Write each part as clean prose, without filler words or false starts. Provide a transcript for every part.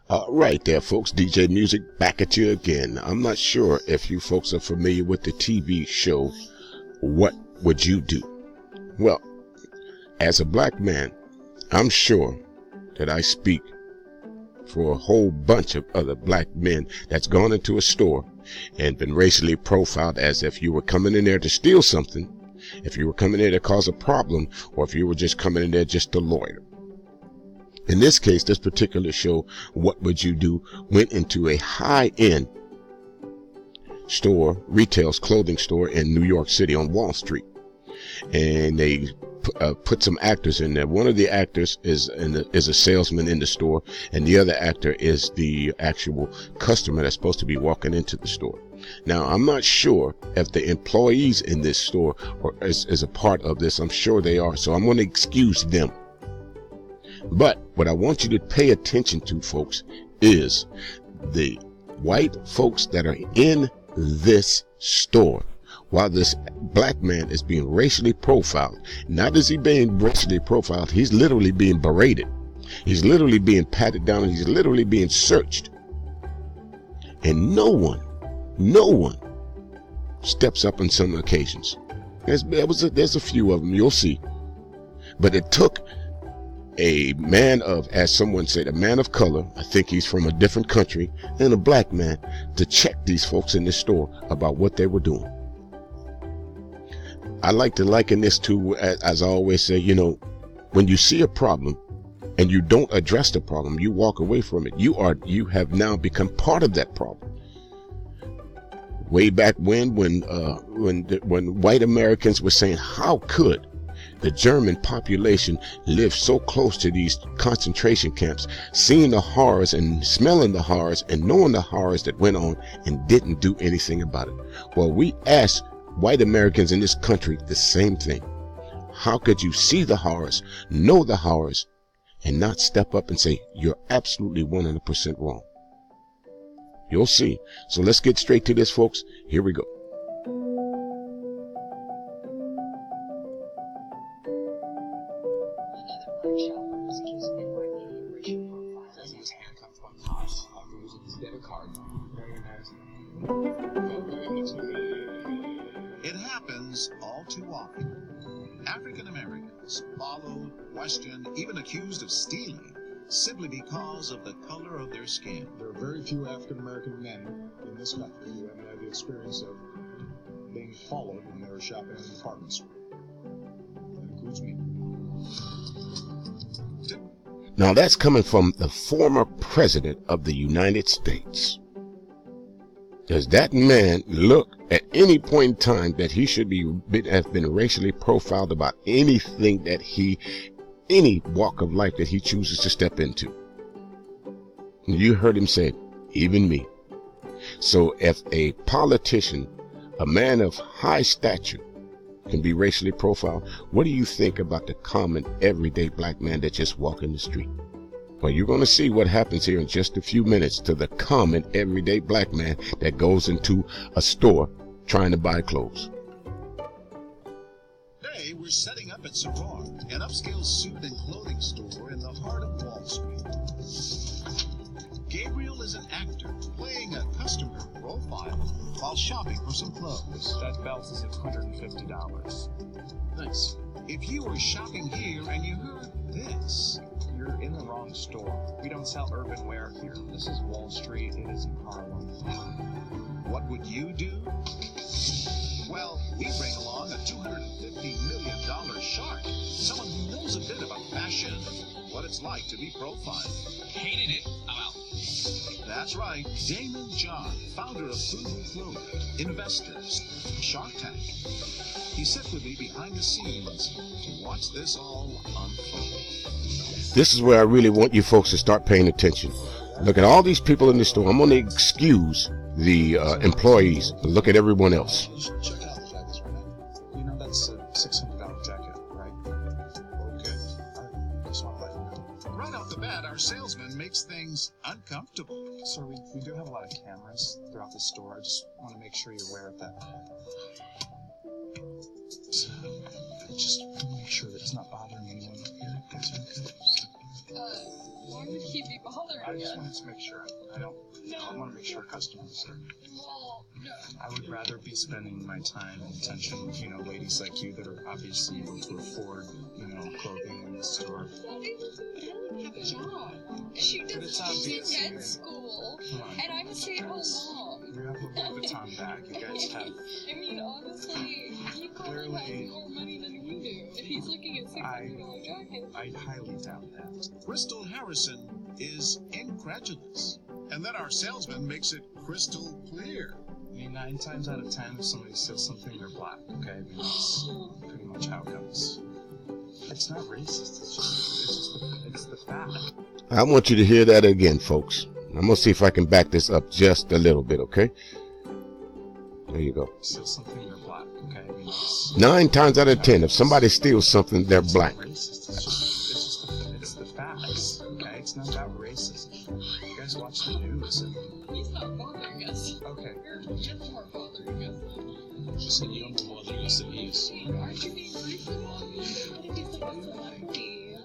All right there, folks. DJ Music back at you again. I'm not sure if you folks are familiar with the TV show, What Would You Do? Well, as a black man, I'm sure that I speak for a whole bunch of other black men that's gone into a store and been racially profiled as if you were coming in there to steal something, if you were coming in there to cause a problem, or if you were just coming in there just to loiter. In this case, this particular show, What Would You Do, went into a high-end store, retail clothing store in New York City on Wall Street. And they put some actors in there. One of the actors is a salesman in the store, and the other actor is the actual customer that's supposed to be walking into the store. Now, I'm not sure if the employees in this store is a part of this. I'm sure they are, so I'm going to excuse them. But what I want you to pay attention to, folks, is the white folks that are in this store. While this black man is being racially profiled, not is he being racially profiled, he's literally being berated. He's literally being patted down, and he's literally being searched. And no one steps up on some occasions. There's a few of them, you'll see. But it took a man of, as someone said, a man of color, I think he's from a different country, and a black man to check these folks in this store about what they were doing. I like to liken this to, as I always say, when you see a problem and you don't address the problem, you walk away from it. You have now become part of that problem. Way back when white Americans were saying, how could the German population lived so close to these concentration camps, seeing the horrors and smelling the horrors and knowing the horrors that went on, and didn't do anything about it. Well, we asked white Americans in this country the same thing. How could you see the horrors, know the horrors, and not step up and say, you're absolutely 100% wrong? You'll see. So let's get straight to this, folks. Here we go. It happens all too often. African Americans followed, questioned, even accused of stealing simply because of the color of their skin. There are very few African American men in this country who haven't had the experience of being followed when they were shopping in a department store. That includes me. Now that's coming from the former president of the United States. Does that man look at any point in time that he should have been racially profiled about anything that any walk of life that he chooses to step into? You heard him say, even me. So if a politician, a man of high stature, can be racially profiled, what do you think about the common everyday black man that just walk in the street? Well, you're going to see what happens here in just a few minutes to the common everyday black man that goes into a store trying to buy clothes. Today, we're setting up at Soror, an upscale suit and clothing store in the heart of Wall Street. Gabriel is an actor playing a customer profile while shopping for some clothes. That belt is at $150. Nice. If you were shopping here and you heard this, You're in the wrong store. We don't sell urban wear here. This is Wall Street. It is in Harlem. what would you do? Well, we bring along a $250 million shark, someone who knows a bit about fashion and what it's like to be profiled. Hated it. I'm out. That's right, Damon John, founder of FUBU Clothing, investors, Shark Tank. He sat with me behind the scenes to watch this all unfold. This is where I really want you folks to start paying attention. Look at all these people in the store. I'm going to excuse the employees, but look at everyone else. Check out the jackets right now. You know that's a $600 jacket, right? Okay. I just want to let you know. Right off the bat, our salesman makes things uncomfortable. Sir, we do have a lot of cameras throughout the store. I just want to make sure you're aware of that. So, just make sure that it's not bothering anyone here. That's okay. Morning. would he be bothering I just us? wanted to make sure. I want to make sure customers are. Well, no. I would rather be spending my time and attention with, ladies like you that are obviously able to afford, clothing in the store. Daddy doesn't have a job. She But it's does obvious. at school, Come on. and I'm a stay-at-home mom. You have the Louis Vuitton bag. You guys have. I mean, honestly, he probably has more money than we do. If he's looking at $600 jackets. I highly doubt that. Crystal Harrison is incredulous. And then our salesman makes it crystal clear. I mean, 9 times out of 10, if somebody says something, they're black. Okay, I mean, that's pretty much how it goes. It's not racist. It's the fact. I want you to hear that again, folks. I'm going to see if I can back this up just a little bit, okay? There you go. Steal something, they're black. Okay, I mean, it's 9 times out of 10, if somebody steals something, they're black. not racist. It's the facts. Okay, it's not about racism. You guys watch the news and. He's not bothering us. Okay. You're more bothering us. She said you're more bothering us than he is. Aren't you being racist? He's like a celebrity.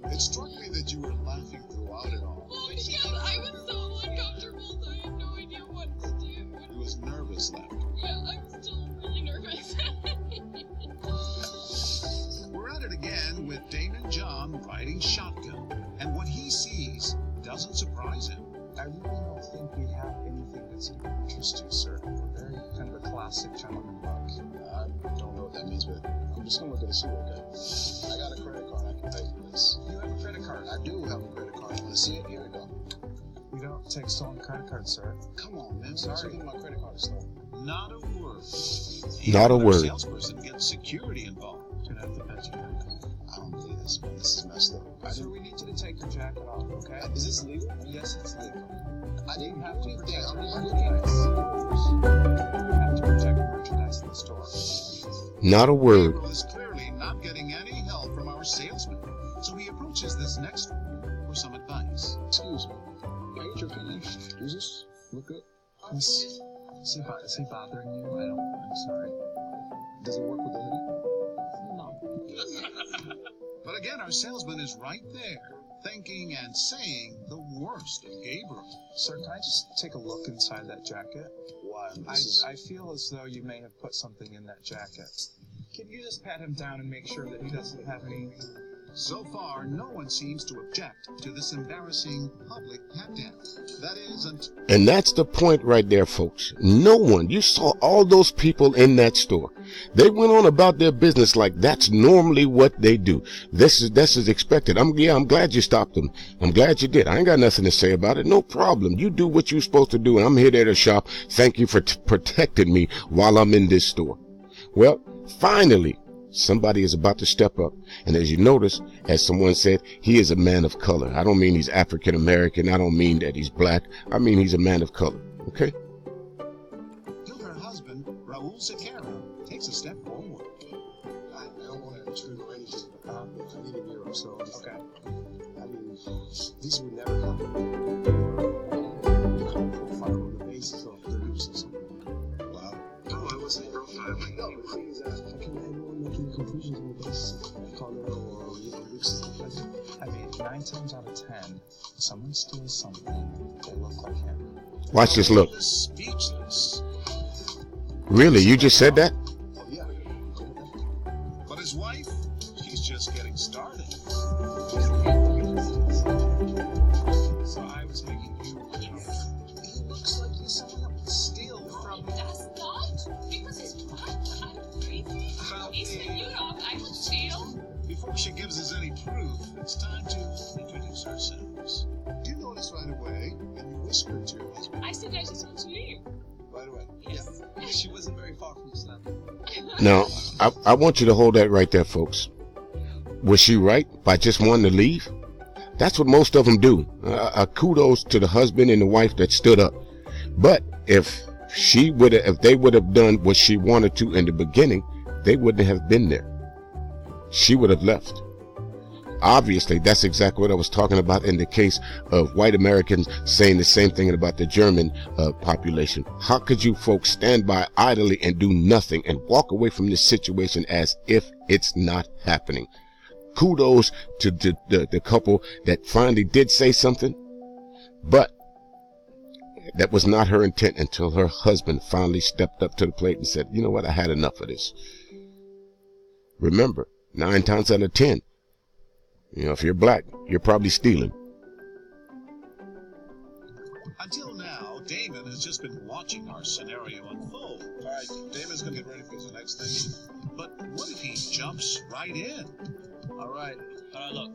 It struck me that you were laughing throughout it all. Well, because I was so uncomfortable, so I had no idea what to do. It was nervous laughter. Yeah, I'm still really nervous. We're at it again with Damon John riding shotgun. And what he sees doesn't surprise him. I really don't think we have anything that's of interest to you, sir. We're very kind of a classic gentleman look. I don't know what that means, but I'm just gonna look at the suit, okay? I got a credit card. I can pay for this. You have a credit card. I do have a credit card. Want to see it? Here we go. We don't take stolen credit cards, sir. Come on, man. Sorry. My credit card is stolen. Not a word. Not a Even our word. salesperson gets security involved. Dude, I have to bet you don't. I don't believe this, man. This is messed up. Sir, we need you to take your jacket off, okay? Is this legal? Yes, it's legal. I You didn't have to anything. protect I'm your looking at merchandise. You have to protect your merchandise in the store. Not a word. Gabriel is clearly not getting any help from our salesman. So he approaches this next woman for some advice. Excuse me. Can I get your opinion? Does this look good? Is he bothering you? I'm sorry. Does it work with the hoodie? No. But again, our salesman is right there, thinking and saying the worst of Gabriel. Sir, can I just take a look inside that jacket? Why? I feel as though you may have put something in that jacket. Can you just pat him down and make sure that he doesn't have any... So far, no one seems to object to this embarrassing public pat-down. That is, And that's the point right there, folks. No one. You saw all those people in that store. They went on about their business like that's normally what they do. This is expected. I'm glad you stopped them. I'm glad you did. I ain't got nothing to say about it. No problem. You do what you're supposed to do, and I'm here there to shop. Thank you for protecting me while I'm in this store. Well, finally, somebody is about to step up. And as you notice, as someone said, he is a man of color. I don't mean he's African American. I don't mean that he's black. I mean he's a man of color. Okay? her husband, Raul Sequeira, takes a step forward. I don't want to intrude or anything, but I need a mirror, so Okay. I mean, these would never happen. Profile on the basis of their looks or something. Wow. No, I wasn't profiling. No, but the thing is that how can anyone make any conclusions on the basis of color or looks and stuff like that? I mean, 9 times out of 10, someone steals something, they look like him. Watch this look. Raul is speechless. Really? You just said that? Oh, yeah. But his wife, she's just getting started. So I was making you... He looks like he's someone that would steal from... That's not because he's black. I'm crazy. Eastern Europe, I would steal. Before she gives us any proof, it's time to introduce ourselves. You noticed right away, and you whispered to your husband I said I just want to leave. right away. Yes. She wasn't very far from us then. Now, I want you to hold that right there, folks. Was she right by just wanting to leave? That's what most of them do. Kudos to the husband and the wife that stood up. But if they would have done what she wanted to in the beginning, they wouldn't have been there. She would have left. Obviously, that's exactly what I was talking about in the case of white Americans saying the same thing about the German population. How could you folks stand by idly and do nothing and walk away from this situation as if it's not happening? kudos to the couple that finally did say something, but that was not her intent until her husband finally stepped up to the plate and said, you know what, I had enough of this. Remember, 9 times out of 10, if you're black, you're probably stealing. Until now, Damon has just been watching our scenario unfold. All right, Damon's gonna get ready for the next thing. But what if he jumps right in? All right, look.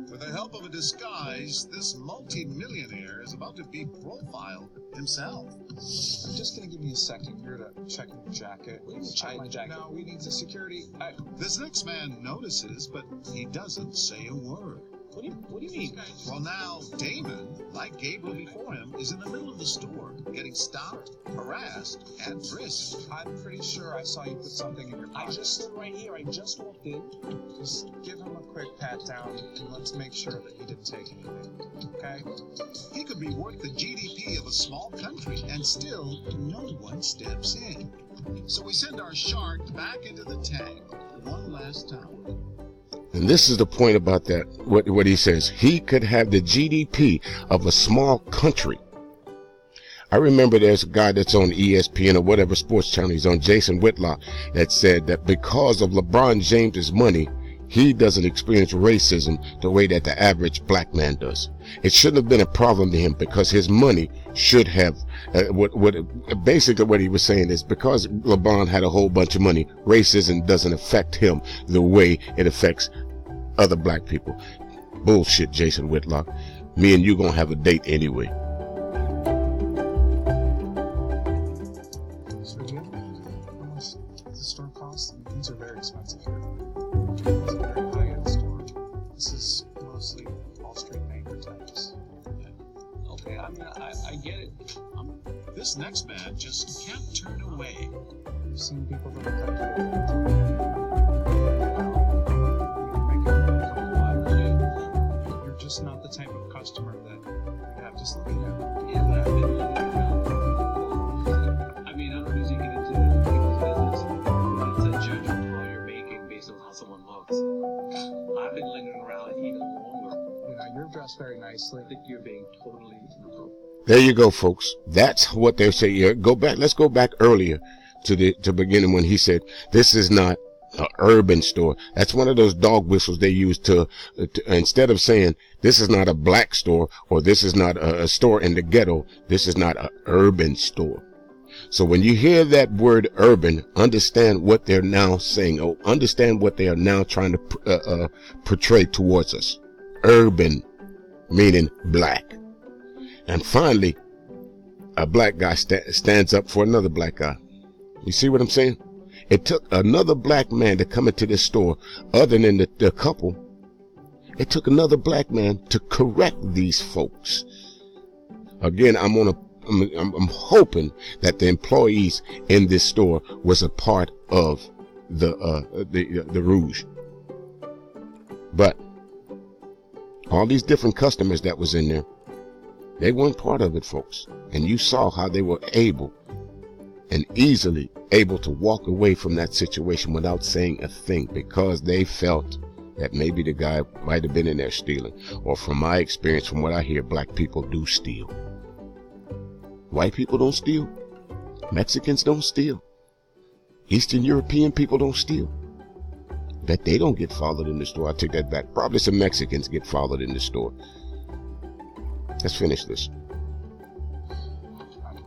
With the help of a disguise, this multi-millionaire is about to be profiled himself. I'm just gonna give you a second here to check your jacket. Check my jacket. No, we need the security. This next man notices, but he doesn't say a word. What do you mean? Well, now, Damon, like Gabriel before him, is in the middle of the store, getting stopped, harassed, and frisked. I'm pretty sure I saw you put something in your pocket. I just stood right here. I just walked in. Just give him a quick pat down, and let's make sure that he didn't take anything, okay? He could be worth the GDP of a small country, and still no one steps in. So we send our shark back into the tank one last time. And this is the point about that, what he says. He could have the GDP of a small country. I remember there's a guy that's on ESPN or whatever sports channel he's on, Jason Whitlock, that said that because of LeBron James's money, he doesn't experience racism the way that the average black man does. It shouldn't have been a problem to him because his money should have, basically what he was saying is because LeBron had a whole bunch of money, racism doesn't affect him the way it affects other black people. Bullshit, Jason Whitlock. Me and you gonna have a date anyway. So do you know how much the store costs? These are very expensive here. It's a very high-end store. This is mostly Wall Street banker types. Okay, I mean, I get it. This next man just can't turn away. I've seen people that look like you. You're just not the type of customer that we have just looking at. Yeah, but I've been looking around. I mean, I don't usually get into people's business, but it's a judgment call you're making based on how someone looks. I've been lingering around even longer. You're dressed very nicely. I think you're being totally inappropriate. There you go, folks. That's what they say. Yeah, let's go back earlier to beginning when he said, this is not an urban store. That's one of those dog whistles they use to instead of saying this is not a black store or this is not a store in the ghetto, this is not an urban store. So when you hear that word urban, understand what they're now saying, or understand what they are now trying to portray towards us. Urban, meaning black. And finally, a black guy stands up for another black guy. You see what I'm saying? It took another black man to come into this store, other than the couple. It took another black man to correct these folks. Again, I'm hoping that the employees in this store was a part of the rouge. But all these different customers that was in there, they weren't part of it, folks. And you saw how they were able and easily able to walk away from that situation without saying a thing because they felt that maybe the guy might have been in there stealing. Or from my experience, from what I hear, black people do steal. White people don't steal. Mexicans don't steal. Eastern European people don't steal. Bet they don't get followed in the store. I take that back. Probably some Mexicans get followed in the store. Let's finish this.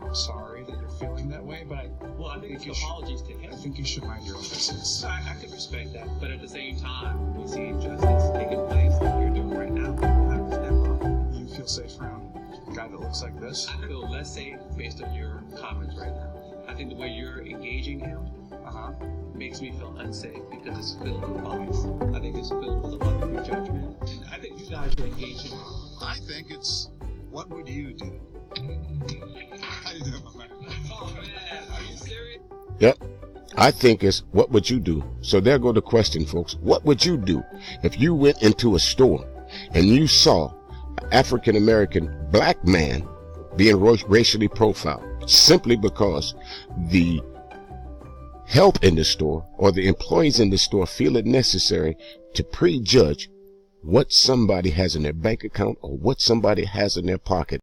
I'm sorry that you're feeling that way, but I think it's apologies to him. I think you should mind your own business. I can respect that, but at the same time, we see injustice taking place like you're doing right now. We'll have to step up. You feel safe around a guy that looks like this? I feel less safe based on your comments right now. I think the way you're engaging him makes me feel unsafe because it's filled with bias. I think it's filled with a lot of prejudgment. I think you guys are engaging. I think it's, what would you do? How you doing, my man? Oh man, are you serious? Yep. I think it's, what would you do? So there go the question, folks. What would you do if you went into a store and you saw an African-American black man being racially profiled simply because help in the store or the employees in the store feel it necessary to prejudge what somebody has in their bank account or what somebody has in their pocket